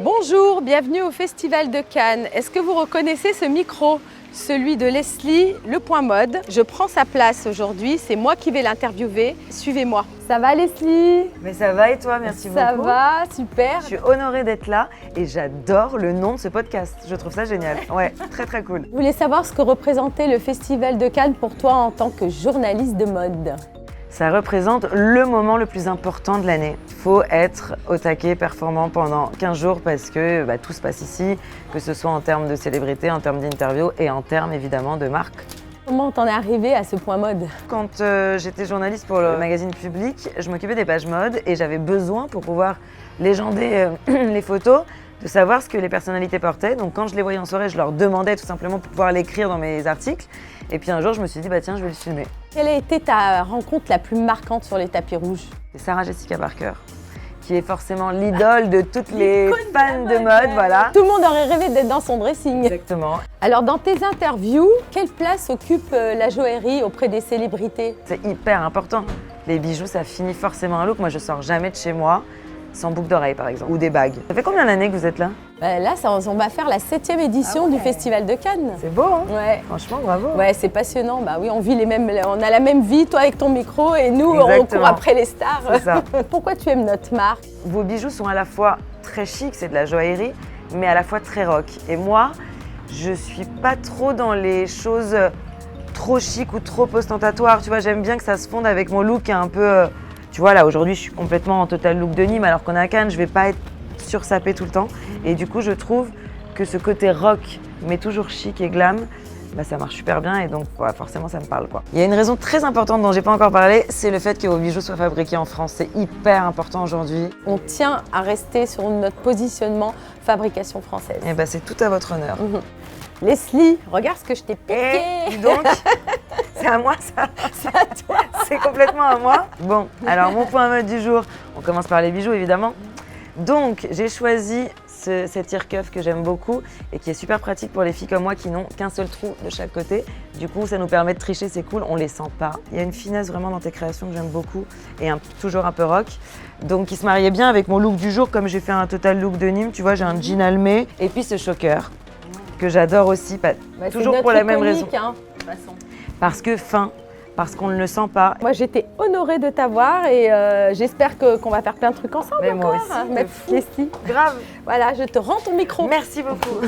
Bonjour, bienvenue au Festival de Cannes. Est-ce que vous reconnaissez ce micro? Celui de Leslie, le point mode. Je prends sa place aujourd'hui, c'est moi qui vais l'interviewer. Suivez-moi. Ça va Leslie? Mais ça va et toi? Merci beaucoup. Ça va, super. Je suis honorée d'être là et j'adore le nom de ce podcast. Je trouve ça génial. Ouais, très très cool. Je voulais savoir ce que représentait le Festival de Cannes pour toi en tant que journaliste de mode. Ça représente le moment le plus important de l'année. Il faut être au taquet, performant pendant 15 jours parce que tout se passe ici, que ce soit en termes de célébrité, en termes d'interview et en termes évidemment de marque. Comment t'en es arrivée à ce point mode? Quand j'étais journaliste pour le magazine Public, je m'occupais des pages mode et j'avais besoin pour pouvoir légender les photos de savoir ce que les personnalités portaient. Donc quand je les voyais en soirée, je leur demandais tout simplement pour pouvoir l'écrire dans mes articles. Et puis un jour, je me suis dit, tiens, je vais le filmer. Quelle a été ta rencontre la plus marquante sur les tapis rouges? C'est Sarah Jessica Parker, qui est forcément l'idole de toutes les fans de mode, voilà. Tout le monde aurait rêvé d'être dans son dressing. Exactement. Alors dans tes interviews, quelle place occupe la joaillerie auprès des célébrités? C'est hyper important. Les bijoux, ça finit forcément un look. Moi, je sors jamais de chez moi sans boucle d'oreille, par exemple, ou des bagues. Ça fait combien d'années que vous êtes là? Là, on va faire la 7e édition du Festival de Cannes. C'est beau, hein? Ouais. Franchement, bravo. Ouais, c'est passionnant. Bah oui, on a la même vie, toi avec ton micro, et nous, Exactement. on court après les stars. C'est ça. Pourquoi tu aimes notre marque? Vos bijoux sont à la fois très chic, c'est de la joaillerie, mais à la fois très rock. Et moi, je suis pas trop dans les choses trop chic ou trop ostentatoires. Tu vois, j'aime bien que ça se fonde avec mon look qui est un peu... Tu vois, là, aujourd'hui, je suis complètement en total look de Nîmes, alors qu'on est à Cannes, je vais pas être sursapée tout le temps. Et du coup, je trouve que ce côté rock, mais toujours chic et glam, ça marche super bien et donc forcément, ça me parle, quoi. Il y a une raison très importante dont j'ai pas encore parlé, c'est le fait que vos bijoux soient fabriqués en France. C'est hyper important aujourd'hui. On tient à rester sur notre positionnement fabrication française. Et c'est tout à votre honneur. Leslie, regarde ce que je t'ai piqué. Dis donc, c'est à moi ça? C'est à toi. C'est complètement à moi. Bon, alors mon point mode du jour, on commence par les bijoux évidemment. Donc j'ai choisi cet ear cuff que j'aime beaucoup et qui est super pratique pour les filles comme moi qui n'ont qu'un seul trou de chaque côté. Du coup, ça nous permet de tricher, c'est cool, on les sent pas. Il y a une finesse vraiment dans tes créations que j'aime beaucoup et toujours un peu rock. Donc qui se mariait bien avec mon look du jour, comme j'ai fait un total look de Nîmes, tu vois, j'ai un jean almé et puis ce choker que j'adore aussi, toujours pour la même raison. Hein, de toute façon. Parce que fin, parce qu'on ne le sent pas. Moi, j'étais honorée de t'avoir et j'espère qu'on va faire plein de trucs ensemble. Mais encore. moi aussi, Leslie. Grave. Voilà, je te rends ton micro. Merci beaucoup.